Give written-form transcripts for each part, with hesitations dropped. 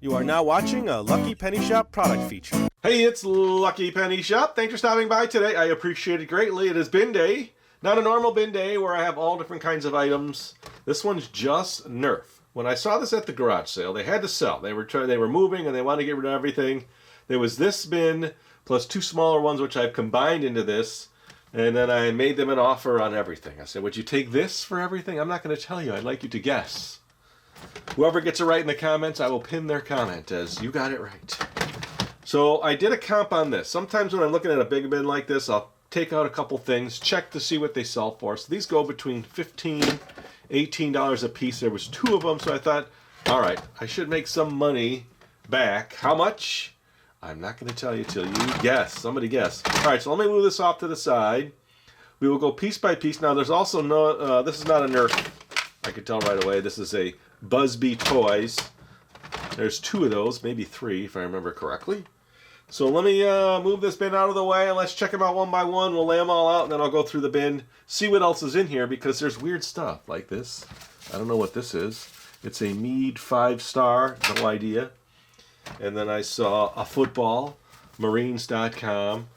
You are now watching a Lucky Penny Shop product feature. Hey, it's Lucky Penny Shop. Thanks for stopping by today. I appreciate it greatly. It is bin day. Not a normal bin day where I have all different kinds of items. This one's just Nerf. When I saw this at the garage sale, they had to sell. They were moving and they wanted to get rid of everything. There was this bin plus two smaller ones which I've combined into this. And then I made them an offer on everything. I said, would you take this for everything? I'm not going to tell you. I'd like you to guess. Whoever gets it right in the comments, I will pin their comment as you got it right. So I did a comp on this. Sometimes when I'm looking at a big bin like this, I'll take out a couple things, check to see what they sell for. So these go between $15, $18 a piece. There was two of them, so I thought, all right, I should make some money back. How much? I'm not going to tell you till you guess. Somebody guess. All right, so let me move this off to the side. We will go piece by piece. Now, there's also no, this is not a Nerf. I could tell right away. This is a Busby Toys. There's two of those, maybe three if I remember correctly. So let me move this bin out of the way and let's check them out one by one. We'll lay them all out and then I'll go through the bin, see what else is in here because there's weird stuff like this. I don't know what this is. It's a Mead 5-star, no idea. And then I saw a football, Marines.com.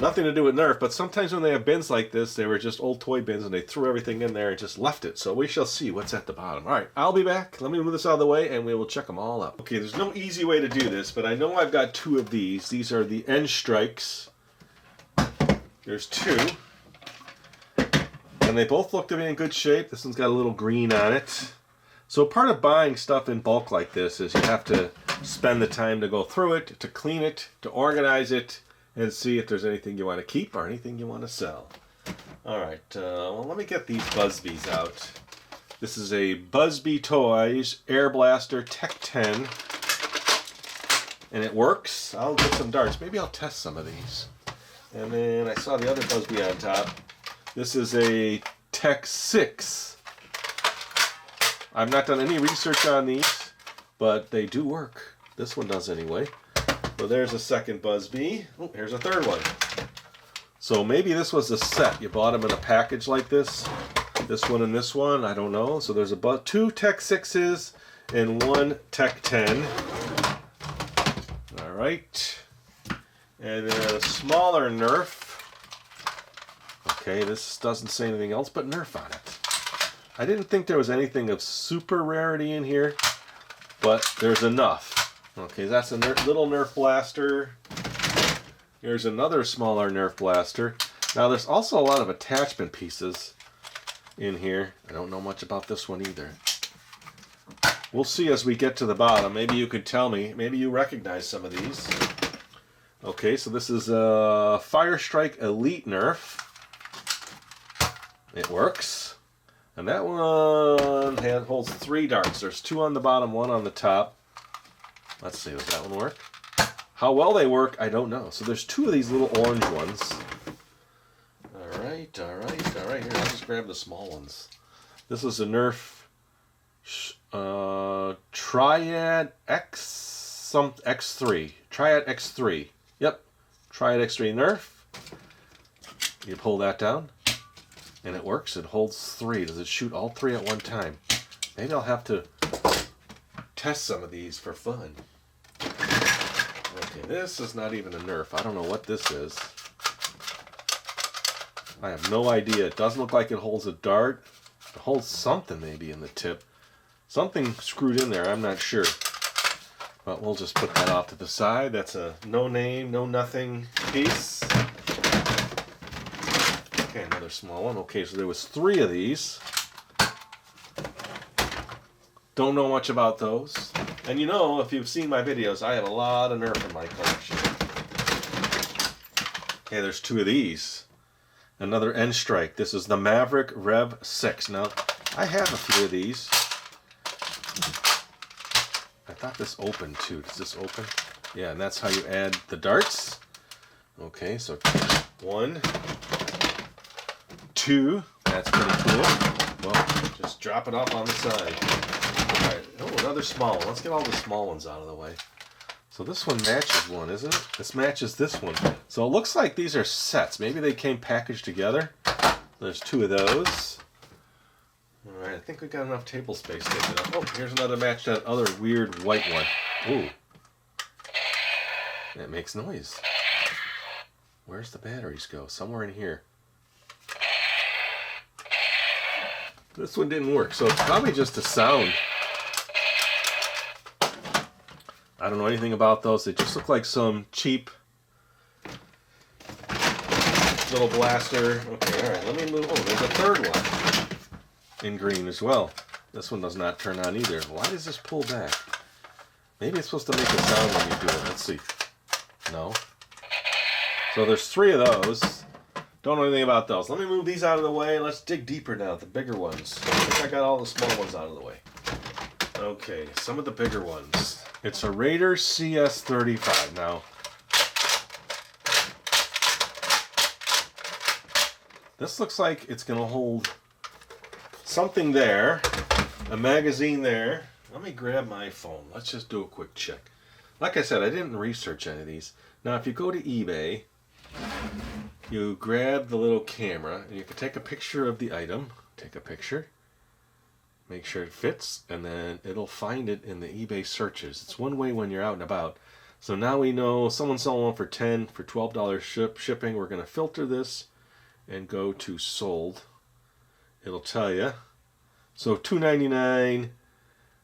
Nothing to do with Nerf, but sometimes when they have bins like this, they were just old toy bins and they threw everything in there and just left it. So we shall see what's at the bottom. All right, I'll be back. Let me move this out of the way and we will check them all out. Okay, there's no easy way to do this, but I know I've got two of these. These are the End Strikes. There's two. And they both look to be in good shape. This one's got a little green on it. So part of buying stuff in bulk like this is you have to spend the time to go through it, to clean it, to organize it, and see if there's anything you want to keep or anything you want to sell. All right, well, let me get these Busbys out. This is a Busby Toys Air Blaster Tech 10, and it works. I'll get some darts. Maybe I'll test some of these. And then I saw the other Busby on top. This is a Tech 6. I've not done any research on these, but they do work. This one does anyway. So there's a second Busby. Oh, here's a third one. So maybe this was a set. You bought them in a package like this. This one and this one, I don't know. So there's two Tech 6s and one Tech 10. All right. And then a smaller Nerf. Okay, this doesn't say anything else but Nerf on it. I didn't think there was anything of super rarity in here, but there's enough. Okay, that's a little Nerf Blaster. Here's another smaller Nerf Blaster. Now there's also a lot of attachment pieces in here. I don't know much about this one either. We'll see as we get to the bottom. Maybe you could tell me. Maybe you recognize some of these. Okay, so this is a Fire Strike Elite Nerf. It works. And that one holds 3 darts. There's 2 on the bottom, 1 on the top. Let's see, does that one work? How well they work, I don't know. So there's 2 of these little orange ones. All right. Here, I'll just grab the small ones. This is a Nerf Triad X3. Triad X3. Yep, Triad X3 Nerf. You pull that down, and it works. It holds 3. Does it shoot all 3 at one time? Maybe I'll have to test some of these for fun. Okay, this is not even a Nerf. I don't know what this is. I have no idea. It doesn't look like it holds a dart. It holds something maybe in the tip. Something screwed in there, I'm not sure. But we'll just put that off to the side. That's a no name, no nothing piece. Okay, another small one. Okay, so there was 3 of these. Don't know much about those. And you know, if you've seen my videos, I have a lot of Nerf in my collection. Okay, there's 2 of these. Another End Strike. This is the Maverick Rev 6. Now, I have a few of these. I thought this opened too. Does this open? Yeah, and that's how you add the darts. Okay, so 1, 2. That's pretty cool. Well, just drop it off on the side. Alright, oh, another small one. Let's get all the small ones out of the way. So this one matches one, isn't it? This matches this one. So it looks like these are sets. Maybe they came packaged together. There's 2 of those. Alright, I think we got enough table space to get it up. Oh, here's another match, that other weird white one. Ooh, That makes noise. Where's the batteries go? Somewhere in here. This one didn't work, so it's probably just a sound. I don't know anything about those. They just look like some cheap little blaster. Okay, alright, let me move. Oh, there's a third one in green as well. This one does not turn on either. Why does this pull back? Maybe it's supposed to make a sound when you do it. Let's see. No. So there's 3 of those. Don't know anything about those. Let me move these out of the way. Let's dig deeper now, the bigger ones. I think I got all the small ones out of the way. Okay, some of the bigger ones. It's a Raider CS35. Now, this looks like it's going to hold something there, a magazine there. Let me grab my phone. Let's just do a quick check. Like I said, I didn't research any of these. Now, if you go to eBay, you grab the little camera, and you can take a picture of the item. Take a picture. Make sure it fits, and then it'll find it in the eBay searches. It's one way when you're out and about. So now we know someone's selling one for $10, for $12 shipping. We're going to filter this and go to sold. It'll tell you. So $2.99.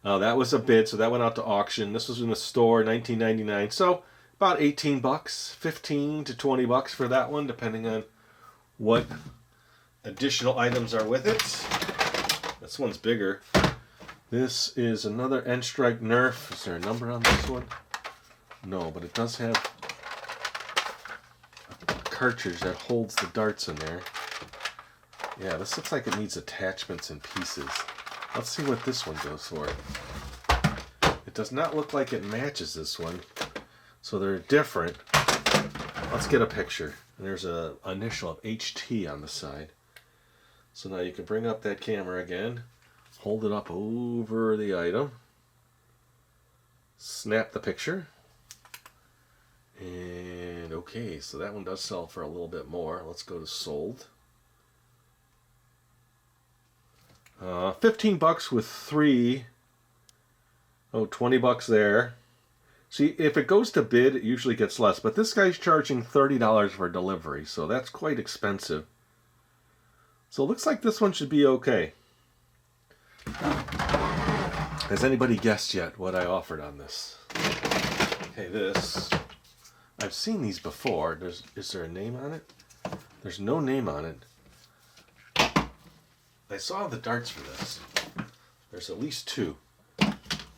That was a bid, so that went out to auction. This was in the store, $19.99. So about 18 bucks, 15 to 20 bucks for that one, depending on what additional items are with it. This one's bigger. This is another N-Strike Nerf. Is there a number on this one? No, but it does have a cartridge that holds the darts in there. Yeah, this looks like it needs attachments and pieces. Let's see what this one goes for. It does not look like it matches this one, so they're different. Let's get a picture. And there's an initial of HT on the side. So now you can bring up that camera again, hold it up over the item, snap the picture, and okay, so that one does sell for a little bit more. Let's go to sold. 15 bucks with 3. Oh, 20 bucks there. See, if it goes to bid, it usually gets less, but this guy's charging $30 for delivery, so that's quite expensive. So it looks like this one should be okay. Has anybody guessed yet what I offered on this? Okay, this. I've seen these before. Is there a name on it? There's no name on it. I saw the darts for this. There's at least 2.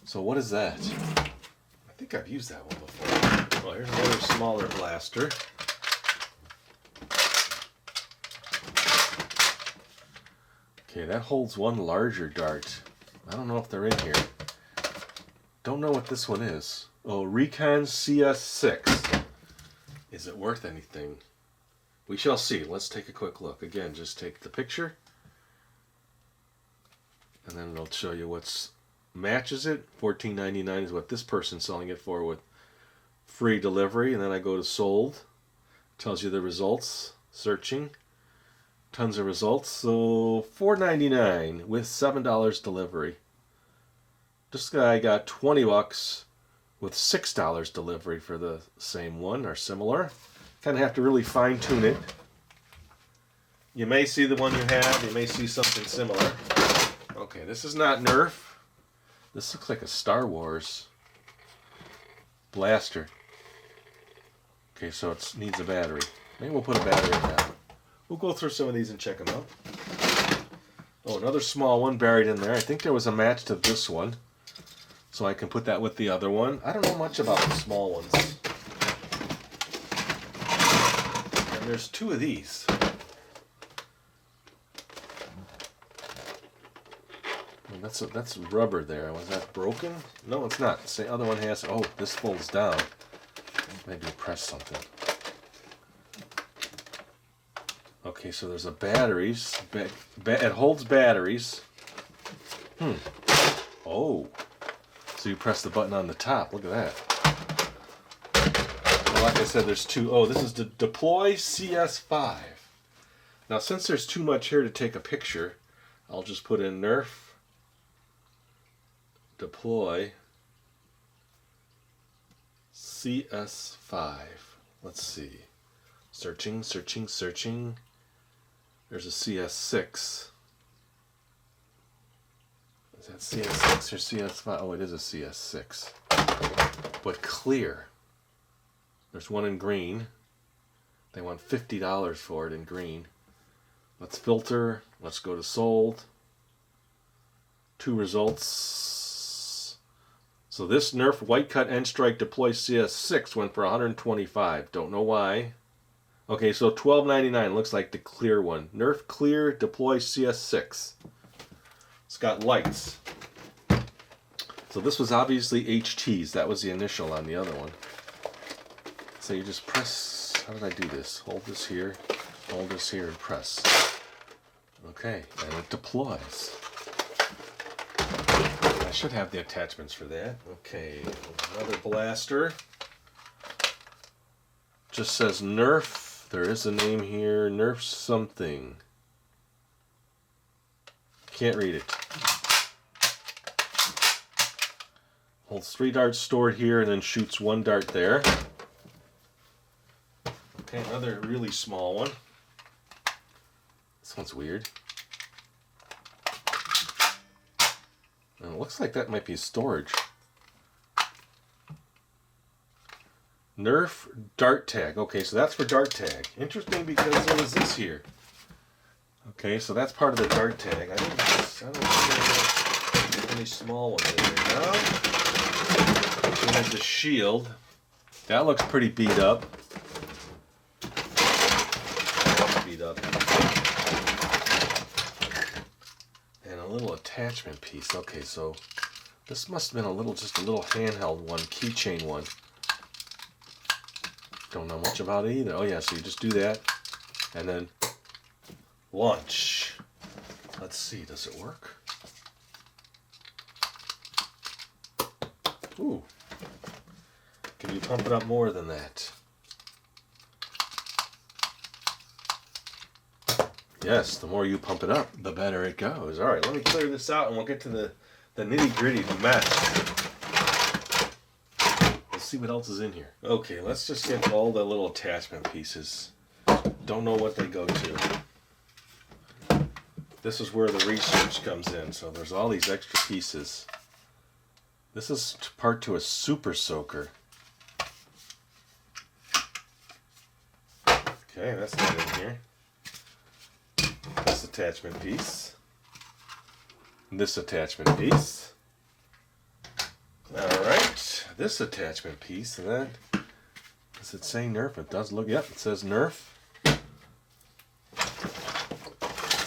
So what is that? I think I've used that one before. Well, here's another smaller blaster. Okay, that holds one larger dart. I don't know if they're in here. Don't know what this one is. Oh, Recon CS6. Is it worth anything? We shall see. Let's take a quick look. Again, just take the picture. And then it'll show you what's matches it. $14.99 is what this person's selling it for with free delivery. And then I go to sold. Tells you the results. Searching. Tons of results. So $4.99 with $7 delivery. This guy got 20 bucks with $6 delivery for the same one or similar. Kind of have to really fine tune it. You may see the one you have. You may see something similar. Okay, this is not Nerf. This looks like a Star Wars blaster. Okay, so it needs a battery. Maybe we'll put a battery in that one. We'll go through some of these and check them out. Oh, another small one buried in there. I think there was a match to this one. So I can put that with the other one. I don't know much about the small ones. And there's 2 of these. And that's rubber there. Was that broken? No, it's not. The other one has... Oh, this folds down. Maybe press something. Okay, so there's a batteries. It holds batteries. Oh. So you press the button on the top. Look at that. Well, like I said, there's 2. Oh, this is the Deploy CS5. Now, since there's too much here to take a picture, I'll just put in Nerf Deploy CS5. Let's see. Searching. There's a CS6. Is that CS6 or CS5? Oh, it is a CS6. But clear. There's one in green. They want $50 for it in green. Let's filter. Let's go to sold. 2 results. So this Nerf White Cut End Strike Deploy CS6 went for $125. Don't know why. Okay, so $12.99 looks like the clear one. Nerf Clear Deploy CS6. It's got lights. So this was obviously HT's. That was the initial on the other one. So you just press. How did I do this? Hold this here, and press. Okay, and it deploys. I should have the attachments for that. Okay, another blaster. Just says Nerf. There is a name here. Nerf something. Can't read it. Holds 3 darts stored here and then shoots 1 dart there. Okay, another really small one. This one's weird. And it looks like that might be storage. Nerf Dart Tag. Okay, so that's for Dart Tag. Interesting because there was this here. Okay, so that's part of the Dart Tag. I don't see any small ones in there now. Then there's the shield. That looks pretty beat up. And a little attachment piece. Okay, so this must have been just a little handheld one, keychain one. Don't know much about it either. Oh yeah, so you just do that and then launch. Let's see, does it work? Ooh. Can you pump it up more than that? Yes, the more you pump it up, the better it goes. All right, let me clear this out and we'll get to the nitty-gritty of the match. Let's see what else is in here. Okay, let's just get all the little attachment pieces. Don't know what they go to. This is where the research comes in. So there's all these extra pieces. This is part to a super soaker. Okay, that's not in here. This attachment piece. This attachment piece. Alright, this attachment piece. And that, does it say Nerf? It does look, yep, it says Nerf.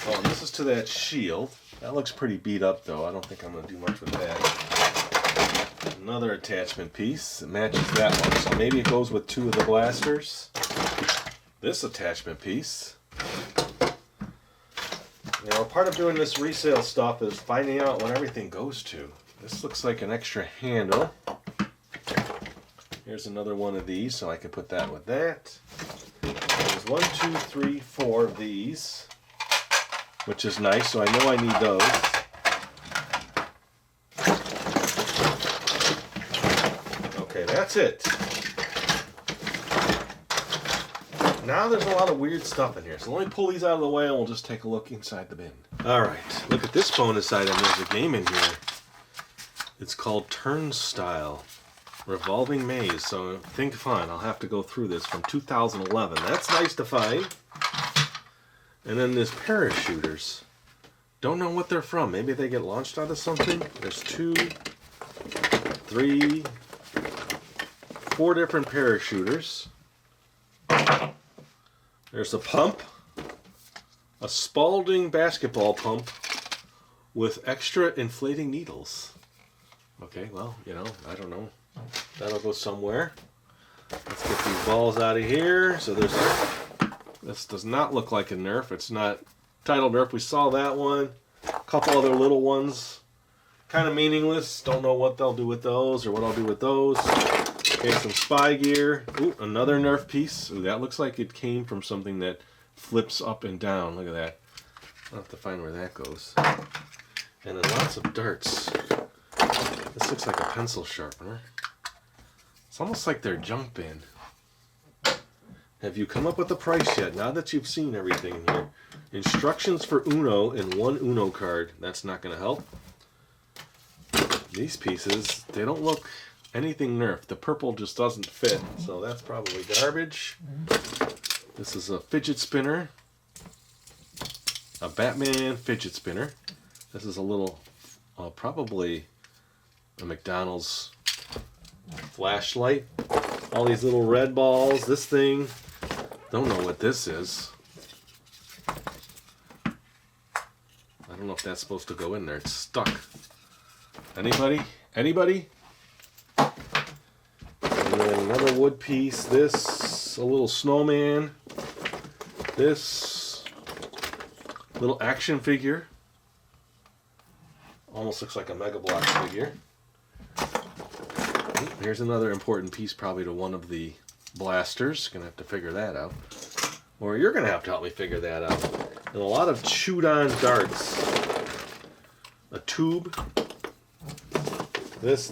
Oh, and this is to that shield. That looks pretty beat up though. I don't think I'm going to do much with that. Another attachment piece. It matches that one. So maybe it goes with 2 of the blasters. This attachment piece. You know, part of doing this resale stuff is finding out what everything goes to. This looks like an extra handle. Here's another one of these, so I can put that with that. There's 1, 2, 3, 4 of these, which is nice, so I know I need those. Okay, that's it. Now there's a lot of weird stuff in here, so let me pull these out of the way and we'll just take a look inside the bin. Alright, look at this bonus item. There's a game in here. It's called Turn Stile. Revolving Maze, so think fun. I'll have to go through this from 2011. That's nice to find. And then there's parachuters. Don't know what they're from. Maybe they get launched out of something. There's 2, 3, 4 different parachuters. There's a pump, a Spalding basketball pump with extra inflating needles. Okay, well, you know, I don't know. That'll go somewhere. Let's get these balls out of here. So this does not look like a Nerf. It's not titled Nerf. We saw that one. A couple other little ones. Kind of meaningless. Don't know what they'll do with those or what I'll do with those. Okay, some spy gear. Ooh, another Nerf piece. Ooh, that looks like it came from something that flips up and down. Look at that. I'll have to find where that goes. And then lots of darts. This looks like a pencil sharpener. It's almost like their junk bin. Have you come up with a price yet? Now that you've seen everything in here. Instructions for Uno and one Uno card. That's not going to help. These pieces, they don't look anything Nerf. The purple just doesn't fit, so that's probably garbage. This is a fidget spinner. A Batman fidget spinner. This is a little, probably a McDonald's flashlight. All these little red balls. This thing, don't know what this is. I don't know if that's supposed to go in there. It's stuck. Anybody? Anybody? And then another wood piece. This, a little snowman. This little action figure. Almost looks like a Mega Block figure. Here's another important piece probably to one of the blasters. Gonna have to figure that out. Or you're gonna have to help me figure that out. And a lot of chewed on darts. A tube. This.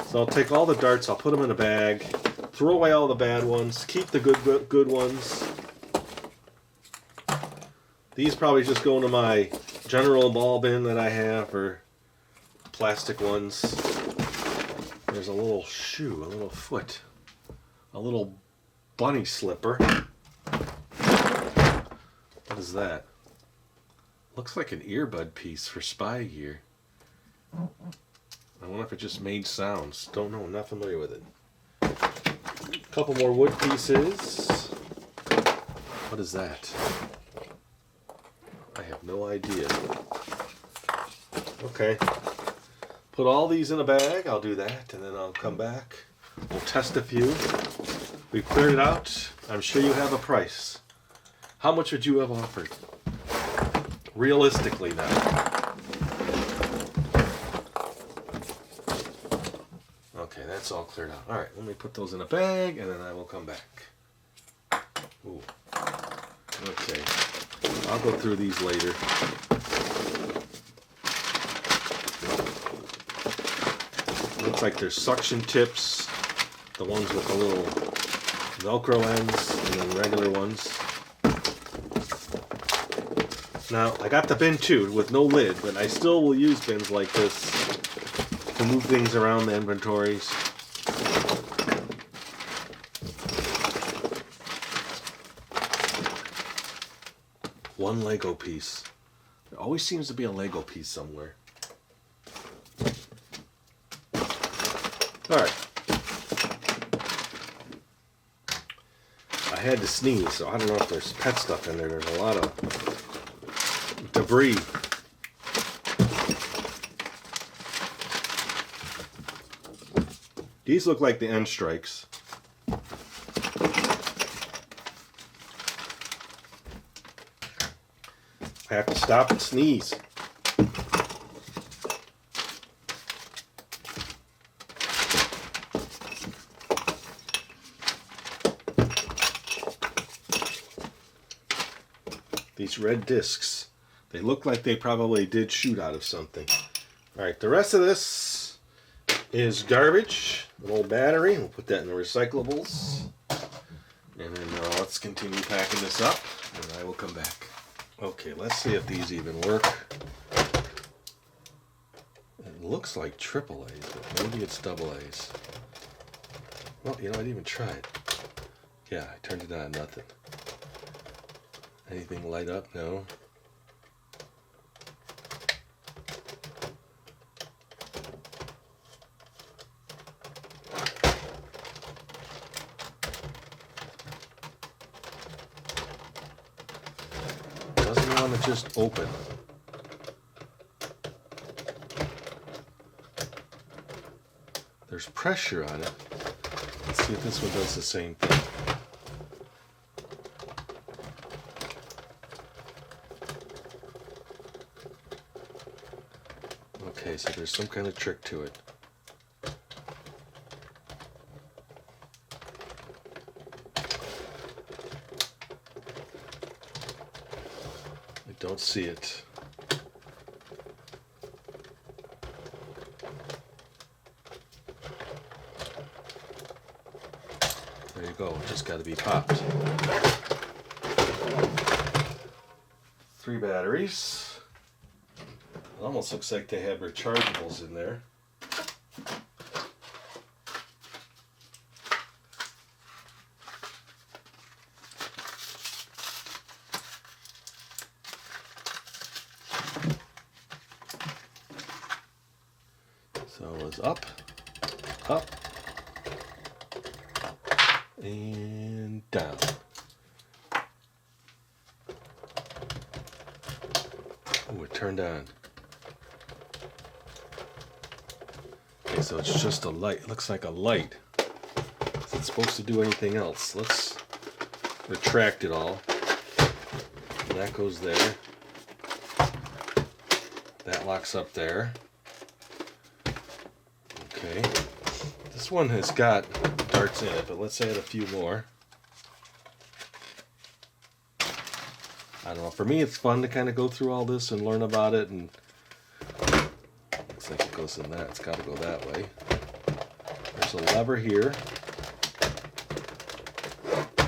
So I'll take all the darts, I'll put them in a bag, throw away all the bad ones, keep the good ones. These probably just go into my general ball bin that I have, or plastic ones. There's a little shoe, a little foot, a little bunny slipper. What is that? Looks like an earbud piece for spy gear. I wonder if it just made sounds. Don't know, I'm not familiar with it. A couple more wood pieces. What is that? I have no idea. Okay. Put all these in a bag. I'll do that, and then I'll come back. We'll test a few. We've cleared it out. I'm sure you have a price. How much would you have offered? Realistically now. Okay, that's all cleared out. Alright, let me put those in a bag, and then I will come back. Ooh. Okay. I'll go through these later. Looks like there's suction tips. The ones with the little Velcro ends, and then regular ones. Now, I got the bin too, with no lid, but I still will use bins like this to move things around the inventories. One Lego piece. There always seems to be a Lego piece somewhere. Alright. I had to sneeze, so I don't know if there's pet stuff in there. There's a lot of debris. These look like the end strikes. I have to stop and sneeze. These red discs. They look like they probably did shoot out of something. Alright, the rest of this is garbage. An old battery. We'll put that in the recyclables. And then let's continue packing this up, and I will come back. Okay, let's see if these even work. It looks like triple A's, but maybe it's double A's. Well, you know, I didn't even try it. Yeah, I turned it on, nothing. Anything light up? No. Doesn't want to just open. There's pressure on it. Let's see if this one does the same thing. Okay, so there's some kind of trick to it. I don't see it. There you go, it just got to be popped. 3 batteries. It almost looks like they have rechargeables in there. So it was up, and down. Ooh, it turned on. Okay, so it's just a light. It looks like a light. Is it supposed to do anything else? Let's retract it all. And that goes there. That locks up there. Okay. This one has got darts in it, but let's add a few more. I don't know. For me, it's fun to kind of go through all this and learn about it. And looks like it goes in that. It's got to go that way. There's a lever here.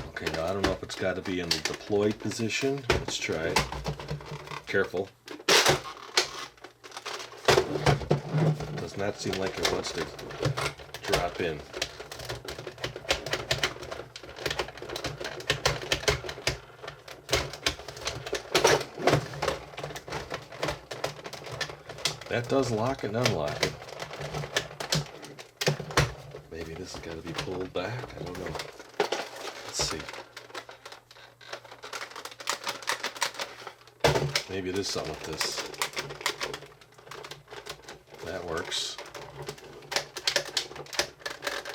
Okay, now I don't know if it's got to be in the deployed position. Let's try it. Careful. Does not seem like it wants to drop in. That does lock it and unlock it. Maybe this has got to be pulled back. I don't know. Let's see. Maybe it is something with this. That works.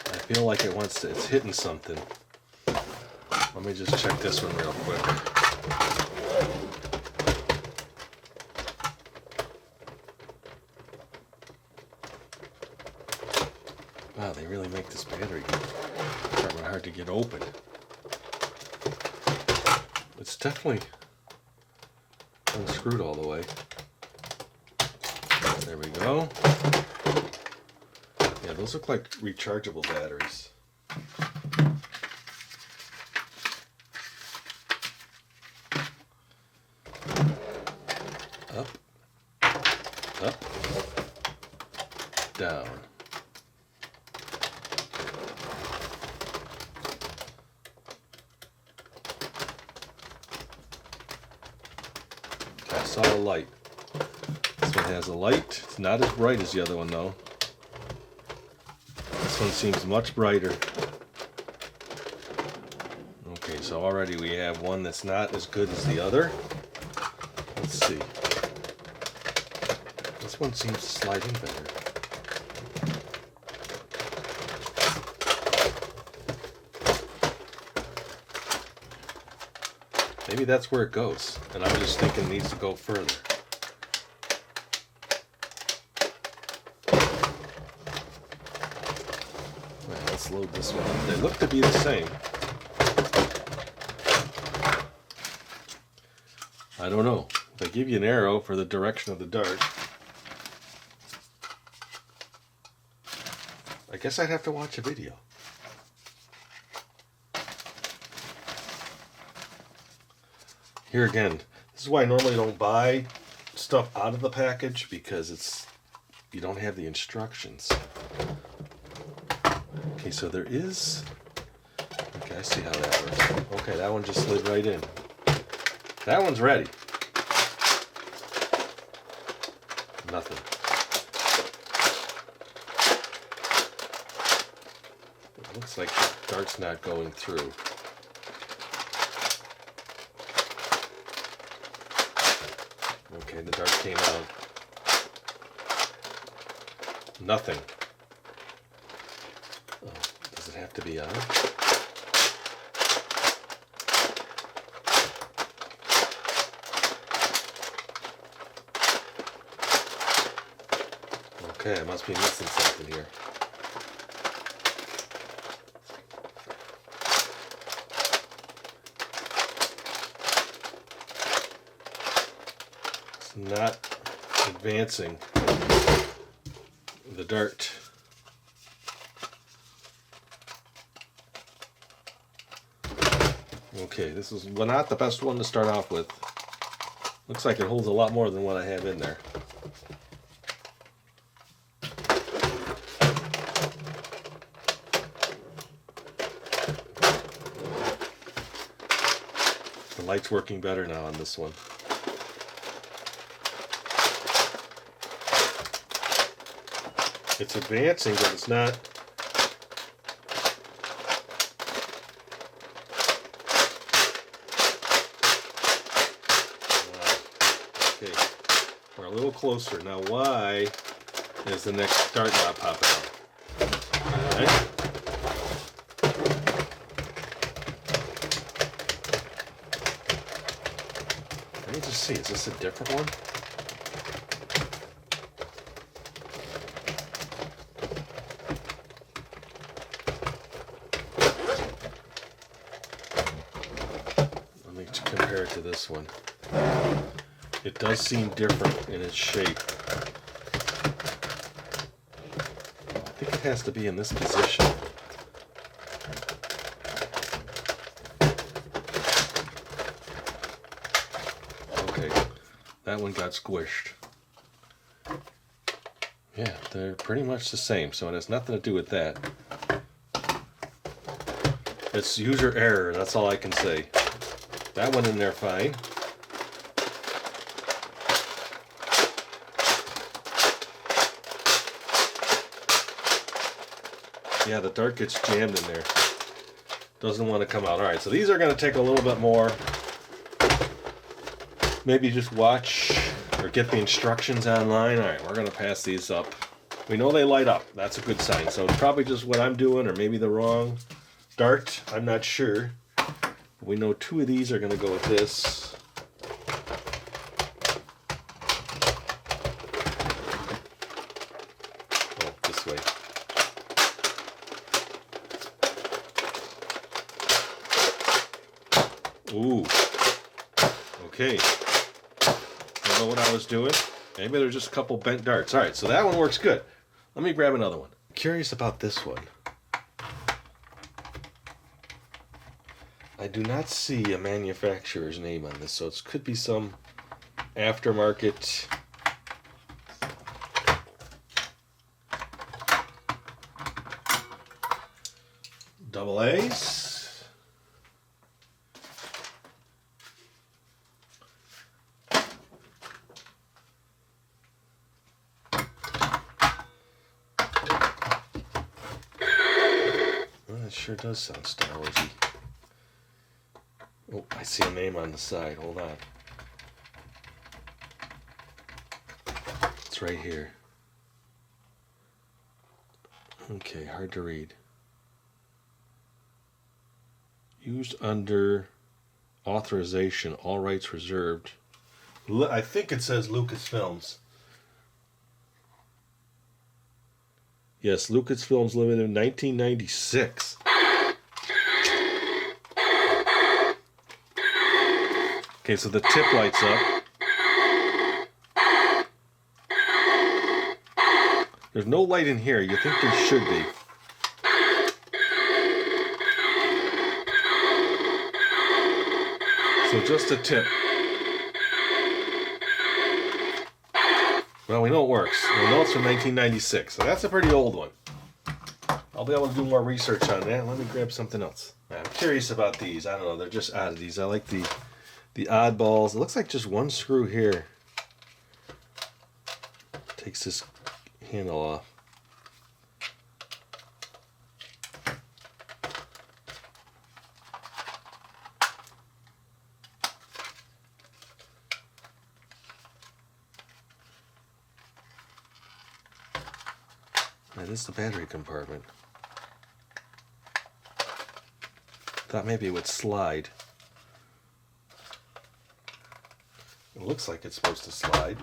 I feel like it wants to, it's hitting something. Let me just check this one real quick. Wow, they really make this battery department hard to get open. It's definitely unscrewed all the way. There we go. Yeah, those look like rechargeable batteries. Up, up, down. I saw a light. This one has a light. It's not as bright as the other one though. This one seems much brighter. Okay, so already we have one that's not as good as the other. Let's see. This one seems to slide in better. Maybe that's where it goes, and I'm just thinking it needs to go further. Right, let's load this one up. They look to be the same. I don't know. They give you an arrow for the direction of the dart. I guess I'd have to watch a video. Here again, this is why I normally don't buy stuff out of the package, because it's, you don't have the instructions. Okay, so there is, okay, I see how that works. Okay, that one just slid right in. That one's ready. Nothing. It looks like the dart's not going through. Okay, the dart came out. Nothing. Oh, does it have to be on? Okay, I must be missing something here. It's not advancing the dart. Okay, this is not the best one to start off with. Looks like it holds a lot more than what I have in there. The light's working better now on this one. It's advancing, but it's not. Okay, we're a little closer. Now, why is the next dart not popping out? Alright. Let me just see, is this a different one? Let me compare it to this one. It does seem different in its shape. I think it has to be in this position. Okay, that one got squished. Yeah, they're pretty much the same, so it has nothing to do with that. It's user error, that's all I can say. That one in there fine. Yeah, the dart gets jammed in there. Doesn't want to come out. Alright, so these are going to take a little bit more. Maybe just watch or get the instructions online. Alright, we're going to pass these up. We know they light up. That's a good sign. So it's probably just what I'm doing or maybe the wrong dart. I'm not sure. We know 2 of these are going to go with this. Oh, this way. Ooh. Okay. Don't know what I was doing. Maybe there's just a couple bent darts. Alright, so that one works good. Let me grab another one. I'm curious about this one. I do not see a manufacturer's name on this, so it could be some aftermarket. Double A's. Well, that sure does sound Star Wars-y. Oh, I see a name on the side. Hold on. It's right here. Okay, hard to read. Used under authorization, all rights reserved. I think it says Lucasfilms. Yes, Lucasfilms Limited, 1996. Okay, so the tip lights up. There's no light in here. You think there should be. So just a tip. Well, we know it works. We know it's from 1996, so that's a pretty old one. I'll be able to do more research on that. Let me grab something else. I'm curious about these. I don't know. They're just oddities. I like the oddballs. It looks like just one screw here takes this handle off. That is the battery compartment. Thought maybe it would slide. It looks like it's supposed to slide.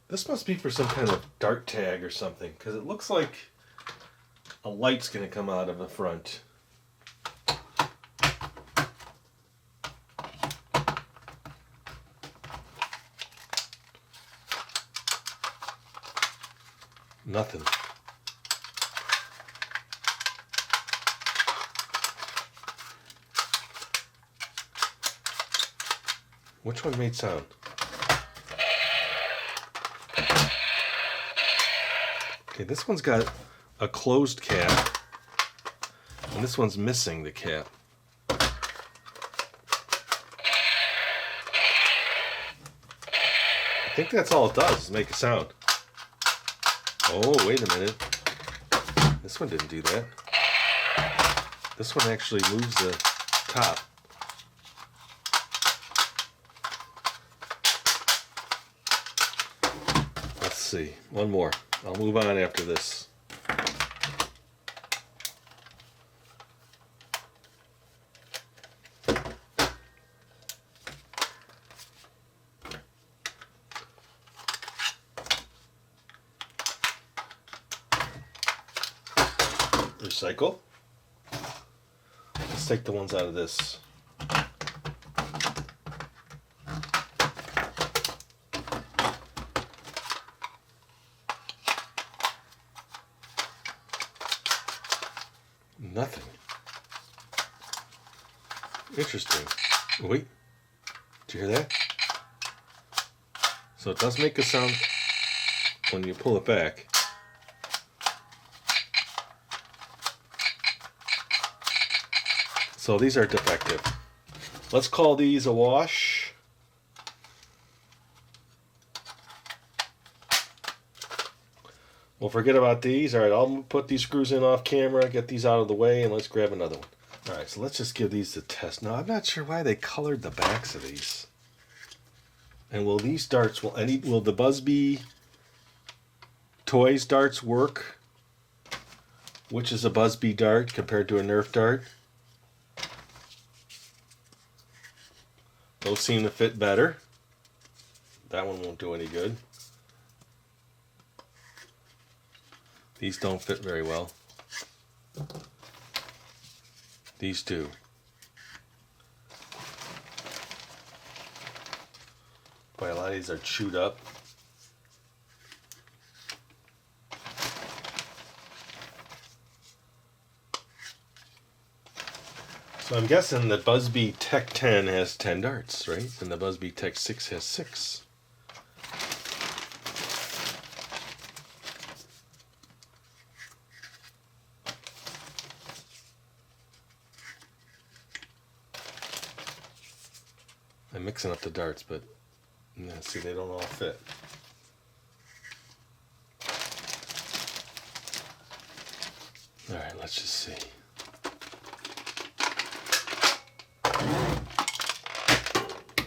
This must be for some kind of dart tag or something, because it looks like a light's going to come out of the front. Nothing. Which one made sound? Okay, this one's got a closed cap, and this one's missing the cap. I think that's all it does, is make a sound. Oh, wait a minute. This one didn't do that. This one actually moves the top. Let's see. One more. I'll move on after this. Recycle. Let's take the ones out of this. Nothing. Interesting. Wait. Did you hear that? So it does make a sound when you pull it back. So these are defective. Let's call these a wash. We'll forget about these. All right, I'll put these screws in off camera, get these out of the way, and let's grab another one. All right, so let's just give these a test. Now, I'm not sure why they colored the backs of these. And will these darts, will the Buzzbee Toys darts work? Which is a Buzzbee dart compared to a Nerf dart? Those seem to fit better. That one won't do any good. These don't fit very well. These do. Boy, a lot of these are chewed up. So I'm guessing the Buzzbee Tech 10 has 10 darts, right? And the Buzzbee Tech 6 has 6. I'm mixing up the darts, but yeah, see, they don't all fit. All right, let's just see.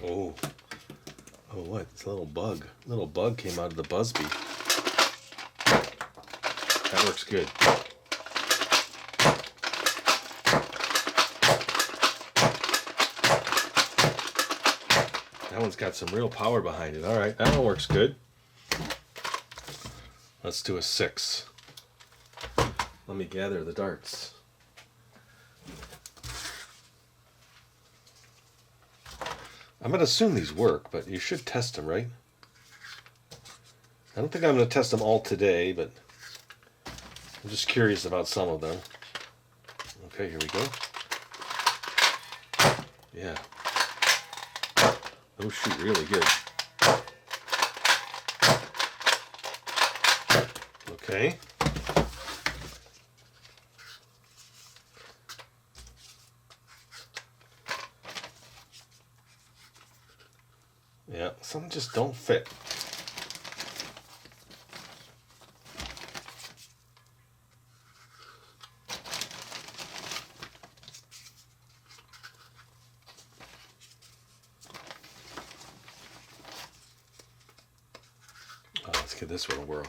Oh, what? It's a little bug. A little bug came out of the Buzzbee. That works good. That one's got some real power behind it. All right, that one works good. Let's do a 6. Let me gather the darts. I'm going to assume these work, but you should test them, right? I don't think I'm going to test them all today, but I'm just curious about some of them. Okay, here we go. Yeah. Those shoot really good. Okay. Yeah, some just don't fit. Oh, let's give this one a whirl.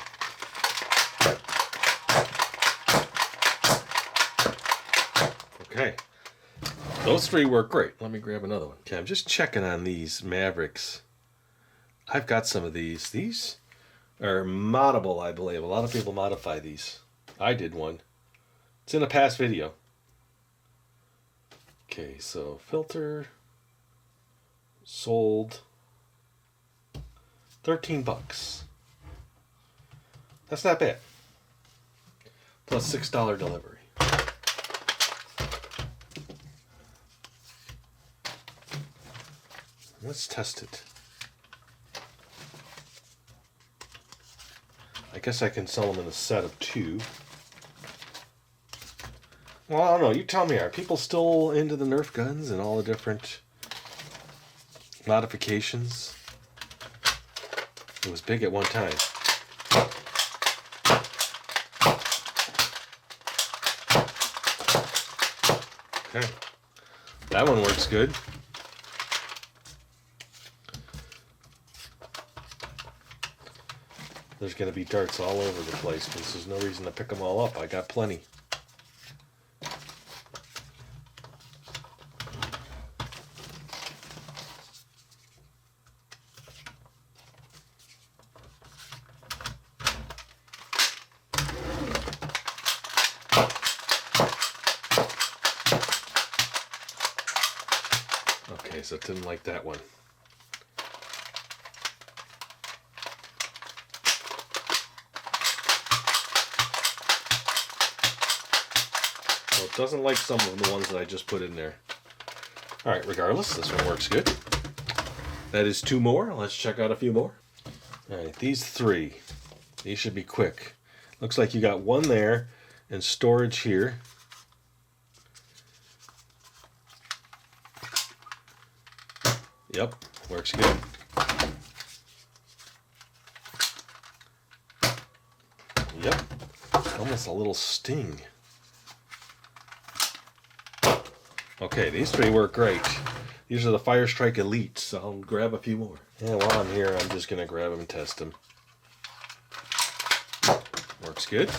Okay. Those 3 work great. Let me grab another one. Okay, I'm just checking on these Mavericks. I've got some of these. These are moddable, I believe. A lot of people modify these. I did one. It's in a past video. Okay, so filter sold $13. That's not bad. plus $6 delivery. Let's test it. I guess I can sell them in a set of 2. Well, I don't know. You tell me, are people still into the Nerf guns and all the different modifications? It was big at one time. Okay. That one works good. There's going to be darts all over the place because there's no reason to pick them all up. I got plenty. Okay, so it didn't like that one. Well, it doesn't like some of the ones that I just put in there. Alright, regardless, this one works good. That is 2 more. Let's check out a few more. Alright, these 3. These should be quick. Looks like you got one there and storage here. Yep, works good. Yep, almost a little sting. Okay, these 3 work great. These are the Fire Strike Elites, so I'll grab a few more. And while I'm here, I'm just going to grab them and test them. Works good.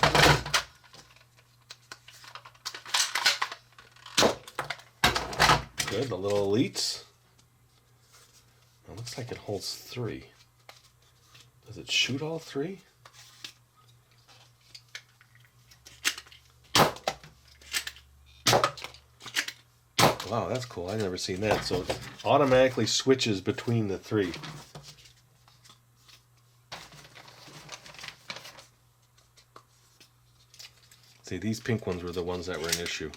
Good, the little Elites. It looks like it holds 3. Does it shoot all 3? Wow, that's cool. I've never seen that. So it automatically switches between the 3. See, these pink ones were the ones that were an issue.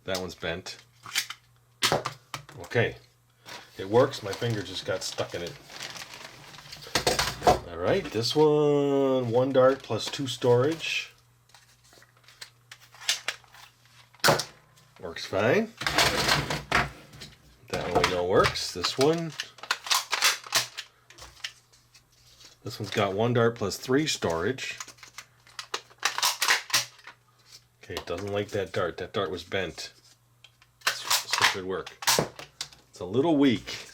That one's bent. Okay. It works. My finger just got stuck in it. Alright, this one, 1 dart plus 2 storage. Works fine. That one we know works. This one's got 1 dart plus 3 storage. Okay, it doesn't like that dart. That dart was bent. This one should work. It's a little weak.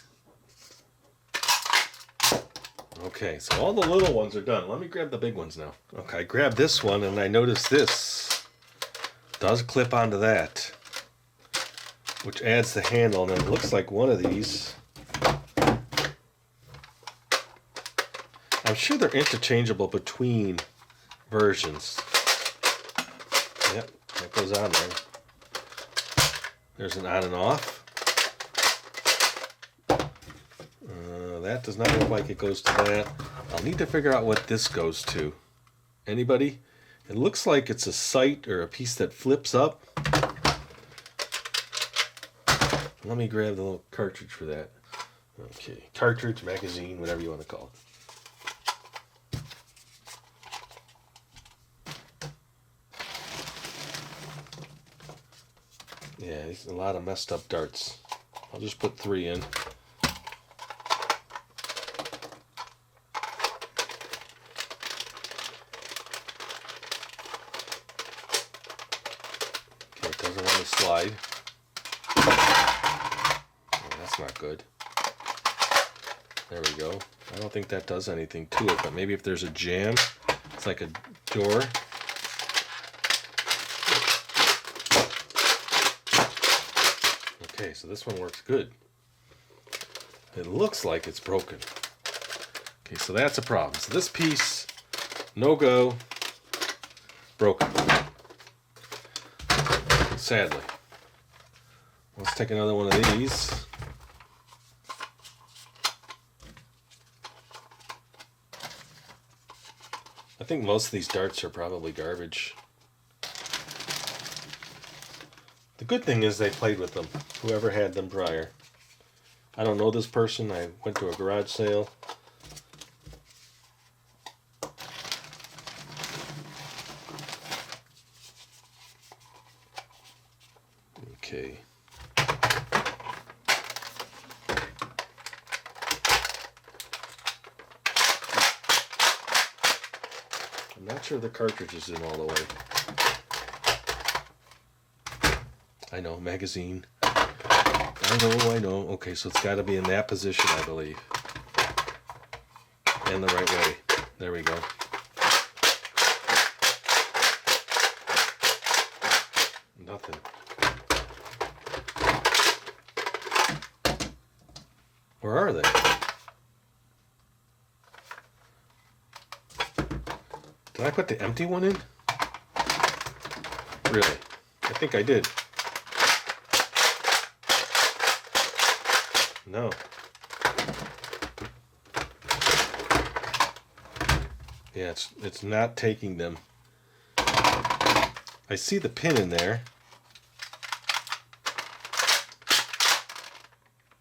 Okay, so all the little ones are done. Let me grab the big ones now. Okay, I grabbed this one and I noticed this does clip onto that, which adds the handle, and it looks like one of these. I'm sure they're interchangeable between versions. Yep, that goes on there. There's an on and off. That does not look like it goes to that. I'll need to figure out what this goes to. Anybody? It looks like it's a sight or a piece that flips up. Let me grab the little cartridge for that. Okay, cartridge, magazine, whatever you want to call it. Yeah, there's a lot of messed up darts. I'll just put 3 in. Okay, it doesn't want to slide. That's not good. There we go. I don't think that does anything to it, but maybe if there's a jam, it's like a door. Okay, so this one works good. It looks like it's broken. Okay, so that's a problem. So this piece, no go, broken. Sadly. Let's take another one of these. I think most of these darts are probably garbage. The good thing is they played with them, whoever had them prior. I don't know this person. I went to a garage sale. Okay. I'm not sure the cartridge is in all the way. I know, magazine. I know. Okay, so it's got to be in that position, I believe. And the right way. There we go. Nothing. Where are they? Did I put the empty one in? Really? I think I did. No. Yeah, it's not taking them. I see the pin in there.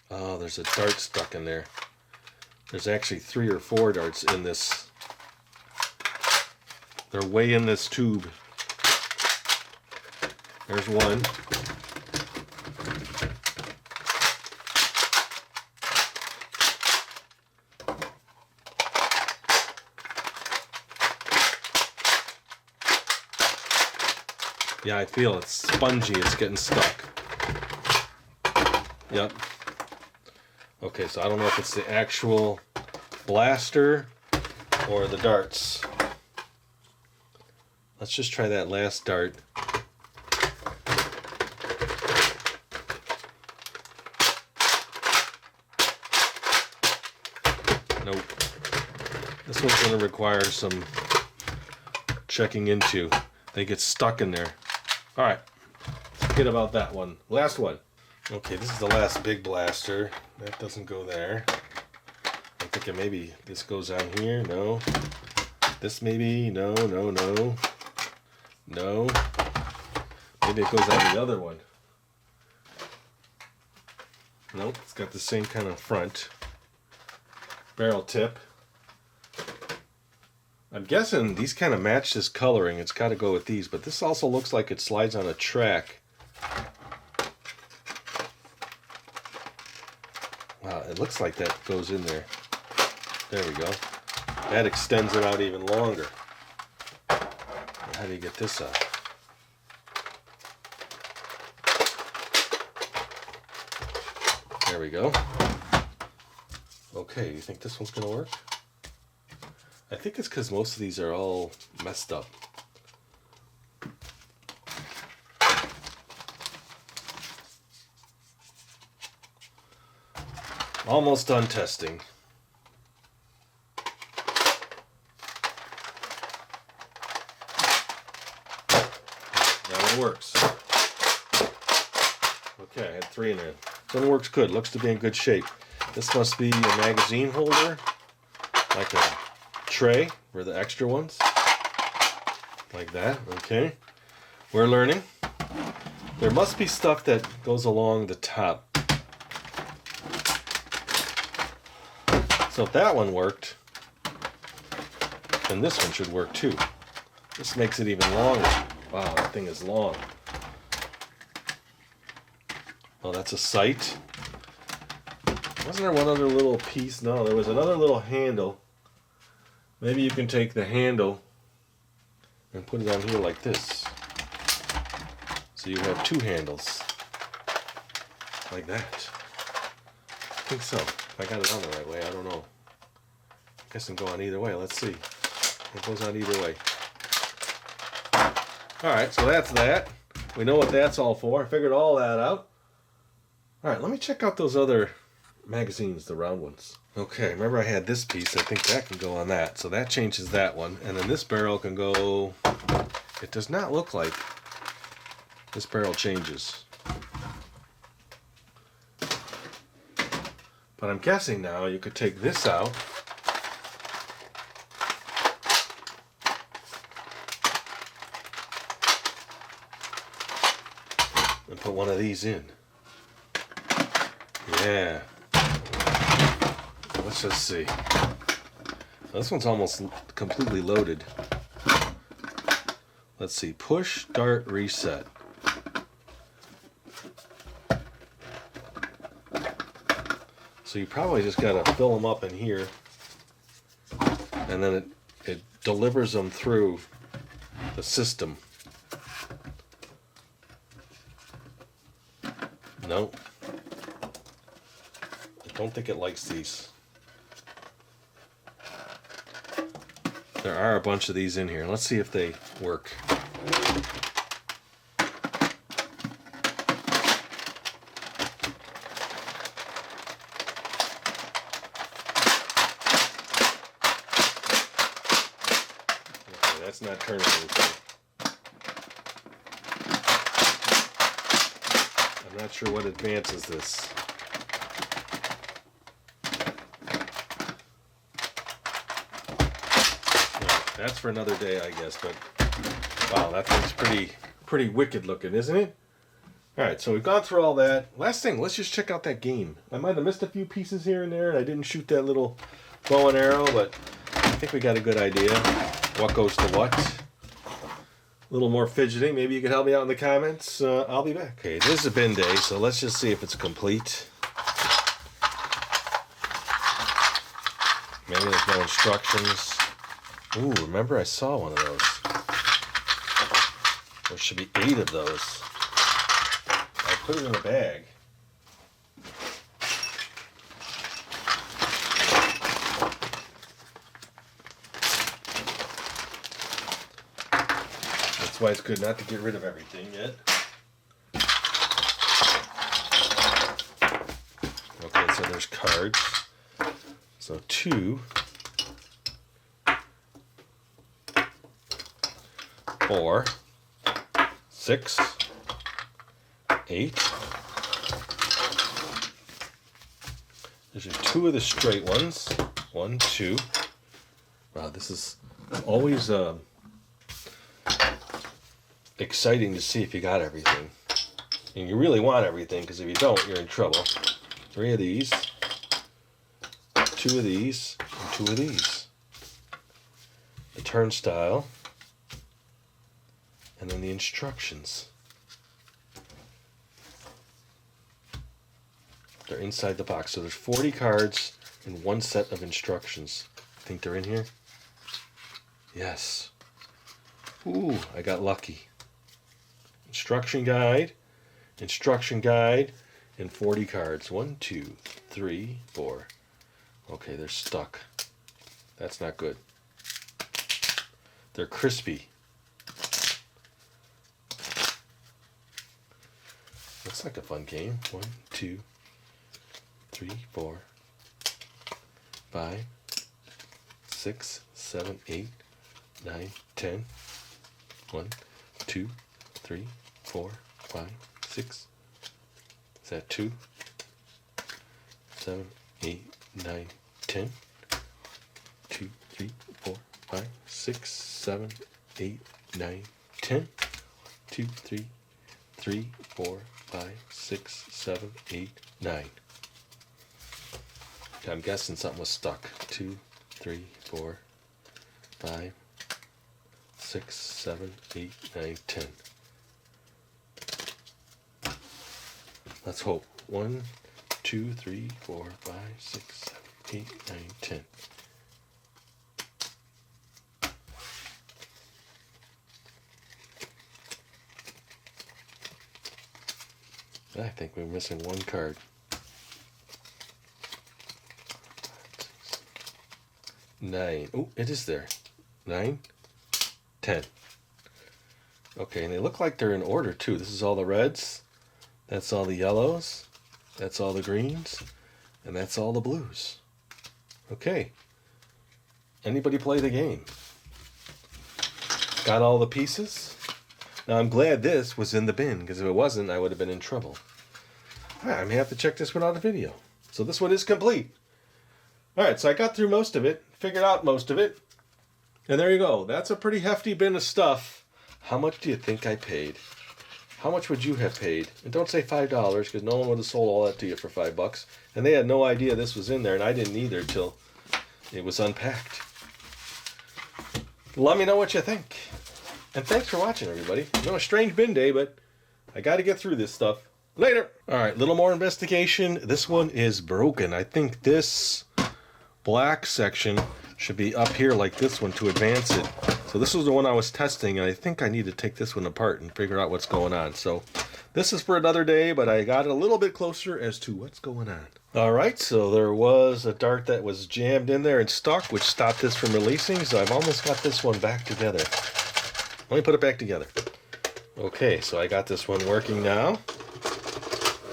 Oh, there's a dart stuck in there. There's actually 3 or 4 darts in this. They're way in this tube. There's one. Yeah, I feel it's spongy. It's getting stuck. Yep. Okay, so I don't know if it's the actual blaster or the darts. Let's just try that last dart. Nope. This one's going to require some checking into. They get stuck in there. All right. Forget about that one. Last one. Okay, this is the last big blaster. That doesn't go there. I'm thinking maybe this goes on here. No. This maybe. No. No. Maybe it goes on the other one. Nope. It's got the same kind of front. Barrel tip. I'm guessing these kind of match this coloring. It's got to go with these, but this also looks like it slides on a track. Wow, it looks like that goes in there. There we go. That extends it out even longer. How do you get this out? There we go. Okay, you think this one's going to work? I think it's because most of these are all messed up. Almost done testing. That one works. Okay, I had 3 in there. This one works good. Looks to be in good shape. This must be a magazine holder, like a tray for the extra ones, like that. Okay, we're learning. There must be stuff that goes along the top. So if that one worked, then this one should work too. This makes it even longer. Wow, that thing is long. Oh, that's a sight. Wasn't there one other little piece? No, there was another little handle. Maybe you can take the handle and put it on here like this. So you have 2 handles. Like that. I think so. If I got it on the right way, I don't know. I guess it can go on either way. Let's see. It goes on either way. Alright, so that's that. We know what that's all for. I figured all that out. Alright, let me check out those other magazines, the round ones. Okay, remember I had this piece. I think that can go on that. So that changes that one. And then this barrel can go... It does not look like this barrel changes. But I'm guessing now you could take this out. and put one of these in. Yeah. Let's just see. This one's almost completely loaded. Let's see. Push, start, reset. So you probably just got to fill them up in here, and then it delivers them through the system. No. I don't think it likes these. There are a bunch of these in here. Let's see if they work. Okay, that's not turning anything. I'm not sure what advances this. That's for another day, I guess, but wow, that thing's pretty wicked looking, isn't it? Alright, so we've gone through all that. Last thing, let's just check out that game. I might have missed a few pieces here and there, and I didn't shoot that little bow and arrow, but I think we got a good idea what goes to what. A little more fidgeting. Maybe you can help me out in the comments. I'll be back. Okay, this is a bin day, so let's just see if it's complete. Maybe there's no instructions. Ooh, remember I saw one of those. There should be 8 of those. I put it in a bag. That's why it's good not to get rid of everything yet. Okay, so there's cards. So 2. 4, 6, 8. There's 2 of the straight ones. 1, 2. Wow, this is always exciting to see if you got everything. And you really want everything, because if you don't, you're in trouble. 3 of these. 2 of these. And 2 of these. The Turn Stile. And then the instructions. They're inside the box. So there's 40 cards and 1 set of instructions. Think they're in here? Yes. Ooh, I got lucky. Instruction guide, and 40 cards. 1, 2, 3, 4. Okay, they're stuck. That's not good. They're crispy. Looks like a fun game. 1, 2, 3, 4, 5, 6, 7, 8, 9, 10. 1, 2, 3, 4, 5, 6. Is that 2? 7, 8, 9, 10. 2, 3, 4, 5, 6, 7, 8, 9, 10. 2, 3, 3, 4, 5, 6, 7, 8, 9. I'm guessing something was stuck. 2, 3, 4, 5, 6, 7, 8, 9, 10. Let's hope. 1, 2, 3, 4, 5, 6, 7, 8, 9, 10. I think we're missing 1 card. 9. Oh, it is there. 9, 10. Okay, and they look like they're in order too. This is all the reds. That's all the yellows. That's all the greens. And that's all the blues. Okay. Anybody play the game? Got all the pieces? Now I'm glad this was in the bin, because if it wasn't, I would have been in trouble. Alright, I may have to check this one out of video. So this one is complete. Alright, so I got through most of it, figured out most of it, and there you go. That's a pretty hefty bin of stuff. How much do you think I paid? How much would you have paid? And don't say $5, because no one would have sold all that to you for $5. And they had no idea this was in there, and I didn't either till it was unpacked. Let me know what you think. And thanks for watching, everybody. I know a strange bin day, but I got to get through this stuff. Later. All right, little more investigation. This one is broken. I think this black section should be up here like this one to advance it. So this was the one I was testing, and I think I need to take this one apart and figure out what's going on. So this is for another day, but I got it a little bit closer as to what's going on. All right, so there was a dart that was jammed in there and stuck, which stopped this from releasing, so I've almost got this one back together. Let me put it back together. Okay, so I got this one working now.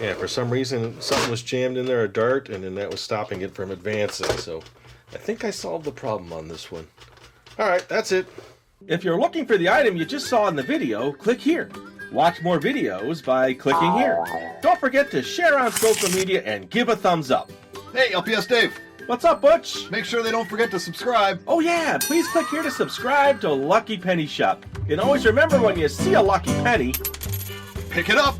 Yeah, for some reason, something was jammed in there, a dart, and then that was stopping it from advancing, so I think I solved the problem on this one. All right, that's it. If you're looking for the item you just saw in the video, click here. Watch more videos by clicking here. Don't forget to share on social media and give a thumbs up. Hey, LPS Dave! What's up, Butch? Make sure they don't forget to subscribe. Oh yeah, please click here to subscribe to Lucky Penny Shop. And always remember, when you see a lucky penny, Pick it up!